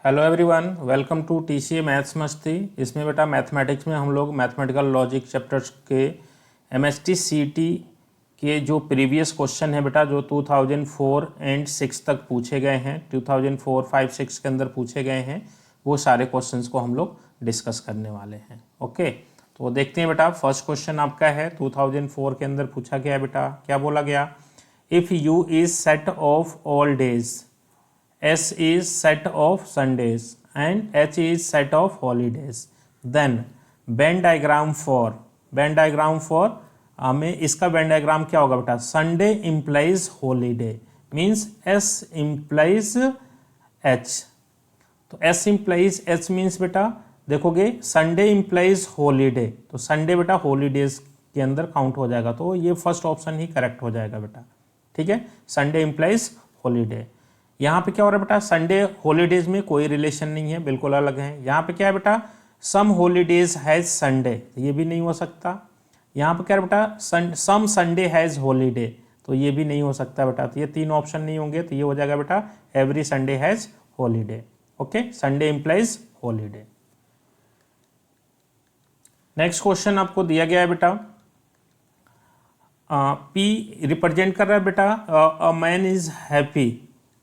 Hello everyone, welcome to TCA maths मस्ती। इसमें बेटा मैथमेटिक्स में हम लोग मैथमेटिकल लॉजिक चैप्टर्स के एमएसटी सीटी के जो प्रीवियस क्वेश्चन है बेटा, जो 2004 एंड 6 तक पूछे गए हैं, 2004, 5, 6 के अंदर पूछे गए हैं, वो सारे क्वेश्चंस को हम लोग डिस्कस करने वाले हैं। ओके, तो देखते हैं बेटा। फर्स्ट क्वेश्चन आपका है 2004 के अंदर पूछा गया बेटा, क्या बोला गया? If you is set of all days, S is set of Sundays and H is set of holidays, then Venn diagram for हमें इसका Venn diagram क्या होगा बेटा? Sunday implies holiday means S implies H। तो S implies H means बेटा देखोगे Sunday implies holiday, तो Sunday बेटा holidays के अंदर काउंट हो जाएगा, तो ये फर्स्ट ऑप्शन ही करेक्ट हो जाएगा बेटा। ठीक है, Sunday implies holiday। यहाँ पे क्या हो रहा है बेटा? संडे हॉलीडेज में कोई रिलेशन नहीं है, बिल्कुल अलग है। यहाँ पे क्या है बेटा? सम हॉलीडेज हैज संडे, ये भी नहीं हो सकता। यहाँ पे क्या है बेटा? सम संडे हैज हॉलीडे, तो ये भी नहीं हो सकता बेटा। तो ये तीन ऑप्शन नहीं होंगे, तो ये हो जाएगा बेटा every Sunday has holiday. Okay, Sunday implies holiday. Next question आपको दिया गया है बेटा, पी रिप्रेजेंट कर रहा है बेटा अ man is happy.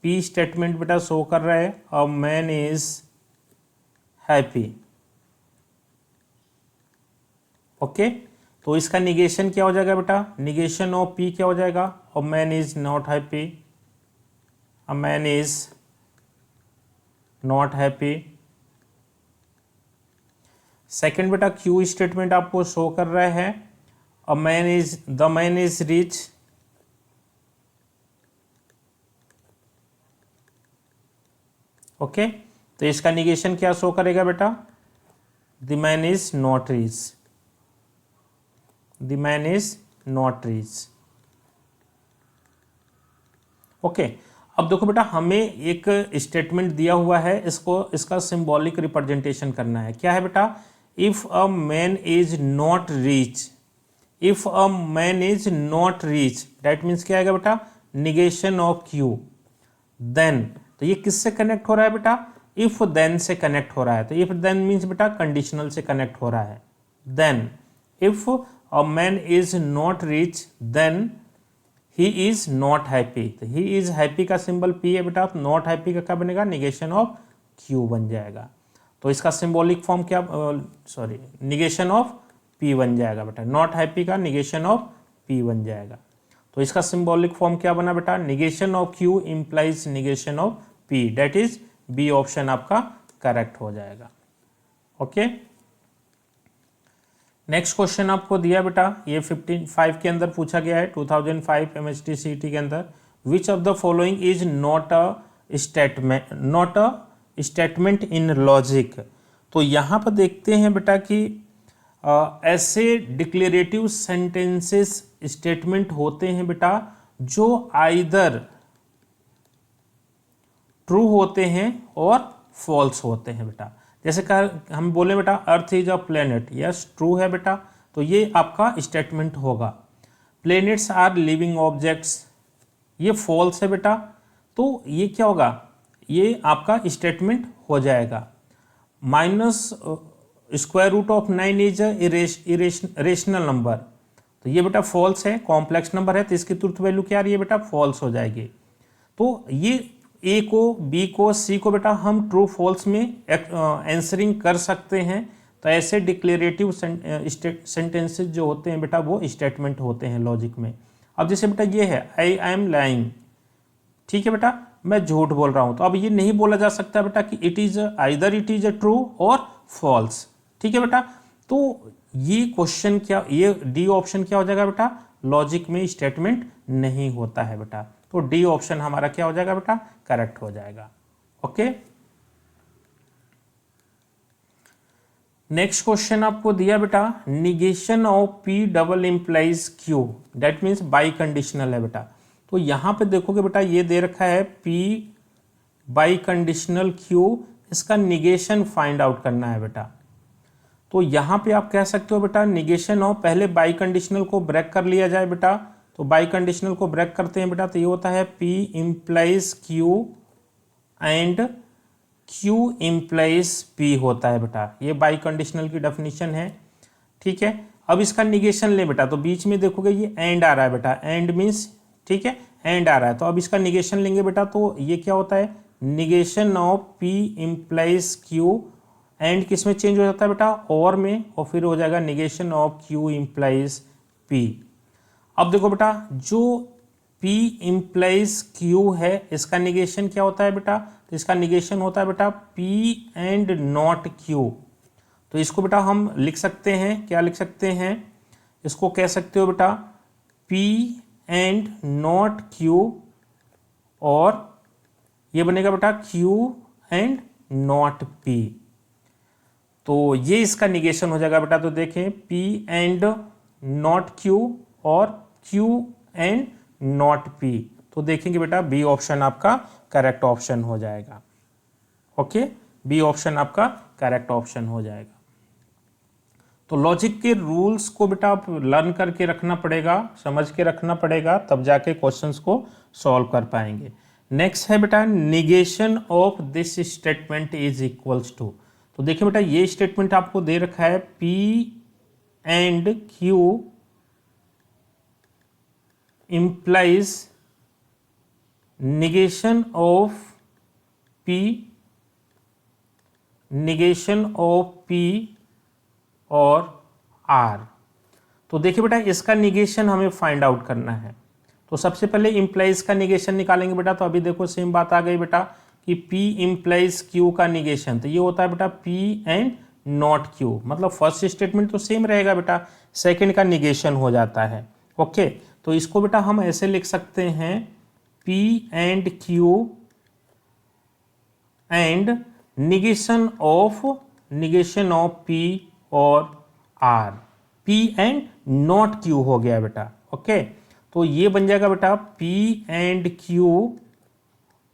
P statement बेटा शो कर रहा है अ मैन इज हैप्पी। ओके, तो इसका निगेशन क्या हो जाएगा बेटा? निगेशन ऑफ पी क्या हो जाएगा? अ man is not happy, a man is not happy. Second बेटा क्यू स्टेटमेंट आपको शो कर रहा है अ man is the man is rich, okay, तो इसका निगेशन क्या शो करेगा बेटा? The man is not rich, the man is not rich. Okay, अब देखो बेटा, हमें एक स्टेटमेंट दिया हुआ है, इसका सिंबॉलिक रिप्रेजेंटेशन करना है। क्या है बेटा? If a man is not rich, if a man is not rich that means क्या आएगा बेटा? Negation of Q. देन, तो ये किससे कनेक्ट हो रहा है बेटा? इफ देन से कनेक्ट हो रहा है। तो इफ देन मीन्स बेटा कंडीशनल से कनेक्ट हो रहा है। Then if a man is not rich then he is not happy. तो ही इज हैप्पी का सिंबल पी है बेटा, तो नॉट हैप्पी का क्या बनेगा? निगेशन ऑफ क्यू बन जाएगा। तो इसका सिंबॉलिक फॉर्म क्या, सॉरी, निगेशन ऑफ पी बन जाएगा बेटा। नॉट हैप्पी का निगेशन ऑफ पी बन जाएगा। तो इसका सिंबॉलिक फॉर्म क्या बना बेटा? Negation of Q implies negation of P, that is B option आपका करेक्ट हो जाएगा। ओके, नेक्स्ट क्वेश्चन आपको दिया बेटा, ये 15 के अंदर पूछा गया है 2005 एमएसटी सीटी के अंदर। विच of the following is not a statement in logic. तो यहां पर देखते हैं बेटा कि ऐसे डिक्लेरेटिव सेंटेंसेस स्टेटमेंट होते हैं बेटा जो आइदर ट्रू होते हैं और फॉल्स होते हैं बेटा। जैसे हम बोले बेटा earth is a planet, yes true है बेटा, तो ये आपका स्टेटमेंट होगा। प्लेनेट्स आर लिविंग ऑब्जेक्ट्स, ये फॉल्स है बेटा, तो ये क्या होगा? ये आपका स्टेटमेंट हो जाएगा। Minus square root of 9 is rational number, तो ये बेटा फॉल्स है। कॉम्प्लेक्स नंबर है तो इसकी ट्रुथ वैल्यू क्या आ रही है बेटा? फॉल्स हो जाएगी। तो ये ए को, बी को, सी को बेटा हम ट्रू फॉल्स में आंसरिंग कर सकते हैं। तो ऐसे डिक्लेरेटिव सेंटेंसेस जो होते हैं बेटा वो स्टेटमेंट होते हैं लॉजिक में। अब जैसे बेटा ये है आई एम लाइंग, ठीक है बेटा, मैं झूठ बोल रहा हूं, तो अब ये नहीं बोला जा सकता बेटा कि it is either it is a true और फॉल्स। ठीक है बेटा, तो ये क्वेश्चन क्या, ये डी ऑप्शन क्या हो जाएगा बेटा? लॉजिक में स्टेटमेंट नहीं होता है बेटा, तो डी ऑप्शन हमारा क्या हो जाएगा बेटा? करेक्ट हो जाएगा। ओके, नेक्स्ट क्वेश्चन आपको दिया बेटा, negation of P double implies Q, that means by conditional है बेटा। तो यहां पे देखोगे बेटा ये दे रखा है पी बाई कंडीशनल क्यू, इसका निगेशन फाइंड आउट करना है बेटा। तो यहां पे आप कह सकते हो बेटा निगेशन ऑफ, पहले बाई कंडीशनल को ब्रेक कर लिया जाए बेटा। तो बाई कंडीशनल को ब्रेक करते हैं बेटा, तो ये होता है P implies Q and Q implies P होता है बेटा, ये बाई कंडीशनल की डेफिनेशन है। ठीक है, अब इसका निगेशन ले बेटा, तो बीच में देखोगे ये एंड आ रहा है बेटा, एंड मीन्स, ठीक है, एंड आ रहा है, तो अब इसका निगेशन लेंगे बेटा, तो ये क्या होता है, negation of P implies Q, and किस में चेंज हो जाता है बेटा, और में, और फिर हो जाएगा negation of Q implies P। अब देखो बेटा, जो P इम्प्लाइज Q है, इसका निगेशन क्या होता है बेटा, तो इसका निगेशन होता है बेटा P एंड नॉट Q। तो इसको बेटा हम लिख सकते हैं, क्या लिख सकते हैं, इसको कह सकते हो बेटा P एंड नॉट Q, और ये बनेगा बेटा Q एंड नॉट P। तो ये इसका निगेशन हो जाएगा बेटा, तो देखें P एंड नॉट Q और Q एंड नॉट P, तो देखेंगे बेटा बी ऑप्शन आपका करेक्ट ऑप्शन हो जाएगा। ओके, बी ऑप्शन आपका करेक्ट ऑप्शन हो जाएगा। तो लॉजिक के रूल्स को बेटा आप लर्न करके रखना पड़ेगा, समझ के रखना पड़ेगा, तब जाके क्वेश्चंस को सॉल्व कर पाएंगे। नेक्स्ट है बेटा, negation of this statement is equals to. तो देखिए बेटा, ये स्टेटमेंट आपको दे रखा है P and Q implies negation of P, negation of P और R। तो देखिए बेटा, इसका निगेशन हमें फाइंड आउट करना है, तो सबसे पहले इम्प्लाइज का निगेशन निकालेंगे बेटा। तो अभी देखो सेम बात आ गई बेटा कि P इम्प्लाइज Q का निगेशन, तो ये होता है बेटा P एंड नॉट Q, मतलब फर्स्ट स्टेटमेंट तो सेम रहेगा बेटा, सेकंड का निगेशन हो जाता है। ओके, तो इसको बेटा हम ऐसे लिख सकते हैं P and Q and negation of P और R, P and not Q हो गया बेटा। ओके, तो ये बन जाएगा बेटा P एंड Q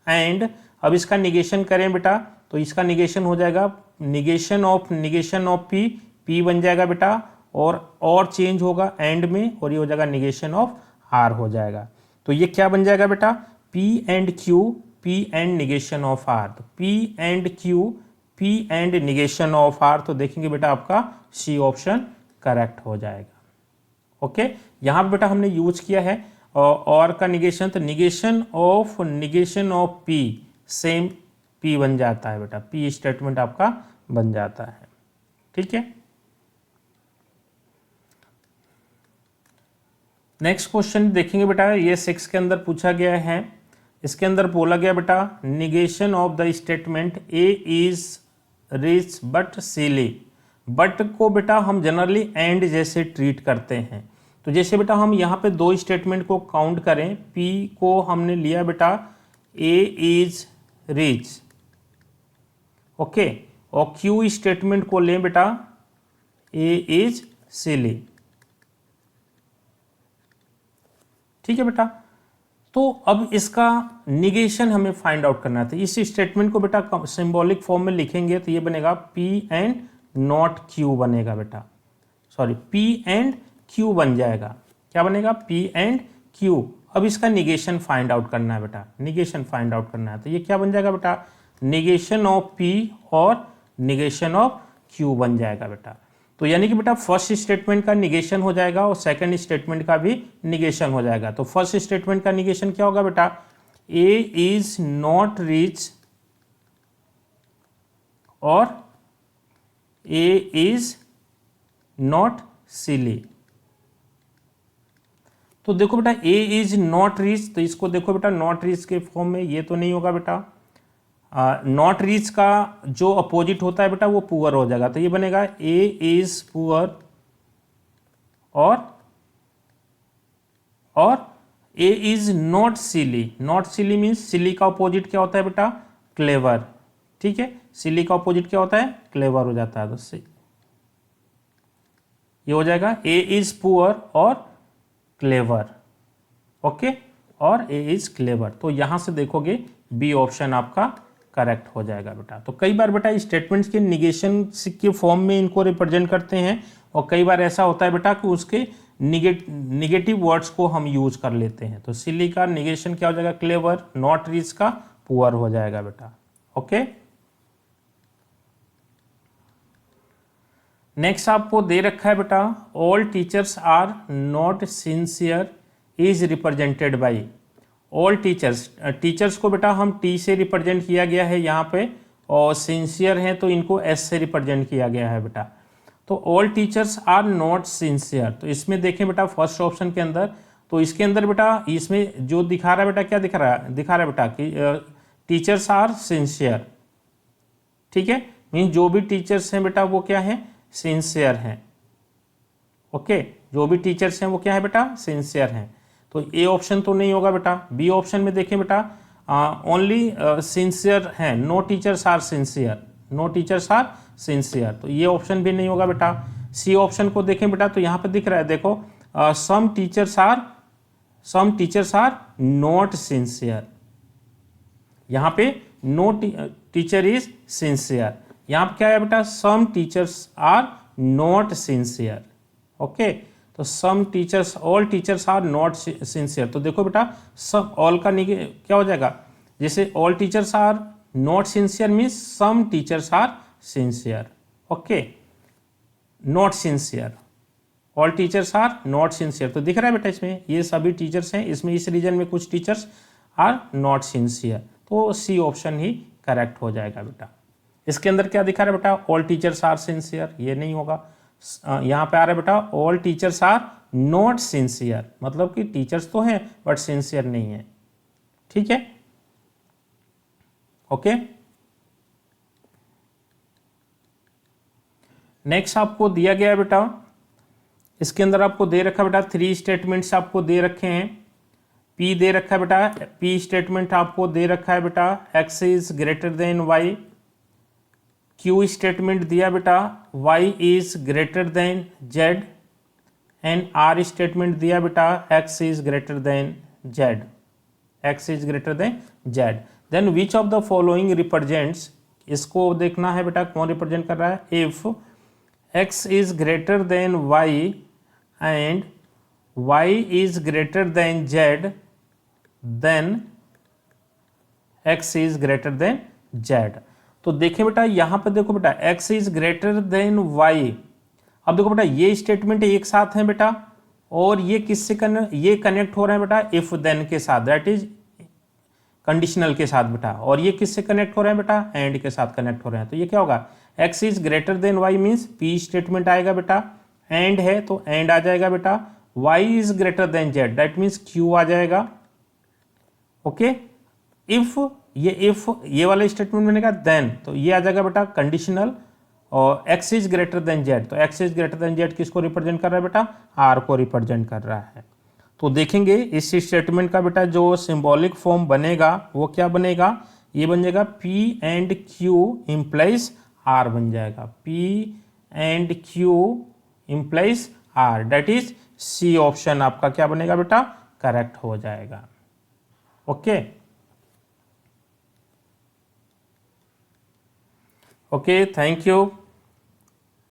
एंड, अब इसका निगेशन करें बेटा, तो इसका निगेशन हो जाएगा निगेशन ऑफ P, P बन जाएगा बेटा, और चेंज होगा एंड में, और ये हो जाएगा निगेशन ऑफ R हो जाएगा। तो ये क्या बन जाएगा बेटा, P and Q, P and negation of R, तो P and Q, P and negation of R, तो देखेंगे बेटा आपका C ऑप्शन करेक्ट हो जाएगा। ओके, यहाँ पे बेटा हमने यूज किया है और का निगेशन, तो negation of P, same P बन जाता है बेटा, P स्टेटमेंट आपका बन जाता है। ठीक है, नेक्स्ट क्वेश्चन देखेंगे बेटा, ये 6 के अंदर पूछा गया है। इसके अंदर बोला गया बेटा, negation of the statement A is rich but silly. But को बेटा हम जनरली एंड जैसे ट्रीट करते हैं, तो जैसे बेटा हम यहाँ पे दो स्टेटमेंट को काउंट करें, P को हमने लिया बेटा ए इज रिच, ओके, और Q स्टेटमेंट को लें बेटा ए इज सिली। ठीक है बेटा, तो अब इसका निगेशन हमें फाइंड आउट करना है, तो इस स्टेटमेंट को बेटा सिंबॉलिक फॉर्म में लिखेंगे, तो ये बनेगा P एंड नॉट Q बनेगा बेटा, सॉरी P एंड Q बन जाएगा, क्या बनेगा P एंड Q। अब इसका निगेशन फाइंड आउट करना है बेटा, निगेशन फाइंड आउट करना है, तो ये क्या बन जाएगा बेटा, निगेशन ऑफ P और निगेशन ऑफ Q बन जाएगा बेटा। तो यानी कि बेटा फर्स्ट स्टेटमेंट का निगेशन हो जाएगा और सेकंड स्टेटमेंट का भी निगेशन हो जाएगा। तो फर्स्ट स्टेटमेंट का निगेशन क्या होगा बेटा, ए इज नॉट रिच और ए इज नॉट सिली। तो देखो बेटा ए इज नॉट रिच, तो इसको देखो बेटा नॉट रिच के फॉर्म में, ये तो नहीं होगा बेटा, नॉट रिच का जो अपोजिट होता है बेटा वो पुअर हो जाएगा, तो ये बनेगा ए इज पुअर और A is not silly. Not silly means silly का अपोजिट क्या होता है बेटा, क्लेवर। ठीक है, सिली का अपोजिट क्या होता है, क्लेवर हो जाता है, तो ये हो जाएगा ए इज पुअर और क्लेवर, ओके, और ए इज क्लेवर। तो यहां से देखोगे बी ऑप्शन आपका करेक्ट हो जाएगा बेटा। तो कई बार बेटा स्टेटमेंट्स के निगेशन के फॉर्म में इनको रिप्रेजेंट करते हैं, और कई बार ऐसा होता है बेटा कि उसके निगेटिव वर्ड्स को हम यूज कर लेते हैं। तो सिली का निगेशन क्या हो जाएगा, क्लेवर, नॉट रिच का पुअर हो जाएगा बेटा। ओके, नेक्स्ट आपको दे रखा है बेटा all teachers are not sincere is represented by. All teachers को बेटा हम टी से रिप्रेजेंट किया गया है यहाँ पे, और सिंसियर हैं तो इनको एस से रिप्रेजेंट किया गया है बेटा। तो all teachers are not sincere, तो इसमें देखें बेटा फर्स्ट ऑप्शन के अंदर, तो इसके अंदर बेटा इसमें जो दिखा रहा है बेटा, क्या दिखा रहा है बेटा कि टीचर्स आर सिंसियर। ठीक है, मीन जो भी टीचर्स हैं बेटा वो क्या है, सिंसियर हैं। ओके, जो भी टीचर्स हैं वो क्या है बेटा, सिंसियर हैं। तो ए ऑप्शन तो नहीं होगा बेटा। बी ऑप्शन में देखें बेटा ओनली सिंसियर हैं, no teachers are sincere, no teachers are sincere, तो ये ऑप्शन भी नहीं होगा बेटा। सी ऑप्शन को देखें बेटा, तो यहाँ पे दिख रहा है देखो some teachers are not sincere, यहाँ पे नो टीचर इज सिंसियर, यहाँ पे क्या है बेटा, some teachers are not sincere. Okay, तो some teachers, all teachers are not sincere, तो देखो बेटा सब ऑल का क्या हो जाएगा, जैसे all teachers are not sincere means some teachers are sincere. Okay, not sincere, all teachers are not sincere, तो दिख रहा है बेटा इसमें ये सभी टीचर्स हैं, इसमें इस रीजन में कुछ टीचर्स आर नॉट सिंसियर, तो सी ऑप्शन ही करेक्ट हो जाएगा बेटा। इसके अंदर क्या दिखा रहा है बेटा, ऑल टीचर्स आर सिंसियर, ये नहीं होगा। यहाँ पे आ रहा है बेटा all teachers are not sincere, मतलब कि टीचर्स तो हैं बट सिंसियर नहीं है। ठीक है, ओके। नेक्स्ट आपको दिया गया है बेटा, इसके अंदर आपको दे रखा है बेटा 3 स्टेटमेंट्स आपको दे रखे हैं। पी दे रखा है बेटा, पी स्टेटमेंट आपको दे रखा है बेटा X is greater than Y. Q statement दिया बेटा y is greater than z, and R statement दिया बेटा x is greater than z, x is greater than z। Then which of the following represents, इसको देखना है बेटा कौन represent कर रहा है, if x is greater than y and y is greater than z, then x is greater than z। तो देखें बेटा यहाँ पे देखो बेटा x is greater than y, अब देखो बेटा ये स्टेटमेंट एक साथ हैं बेटा, और ये किससे ये कनेक्ट हो रहे हैं बेटा, इफ देन के साथ, दैट इज कंडीशनल के साथ बेटा, और ये किससे कनेक्ट हो रहे हैं बेटा, एंड के साथ कनेक्ट हो रहे हैं। तो ये क्या होगा, x is greater than y means p statement आएगा बेटा, एंड है तो एंड आ जाएगा बेटा, y is greater than z that means q आ जाएगा। ओके, इफ ये वाला स्टेटमेंट मैंने कहा देन, तो ये आ जाएगा बेटा कंडीशनल, और x is greater than z, तो x is greater than z किसको रिप्रेजेंट कर रहा है बेटा, r को रिप्रेजेंट कर रहा है। तो देखेंगे इस स्टेटमेंट का बेटा जो सिंबॉलिक फॉर्म बनेगा वो क्या बनेगा, ये बन जाएगा p and q implies r बन जाएगा, p and q implies r, that is C option आपका क्या बनेगा बेटा, करेक्ट हो जाएगा। Okay, okay, thank you.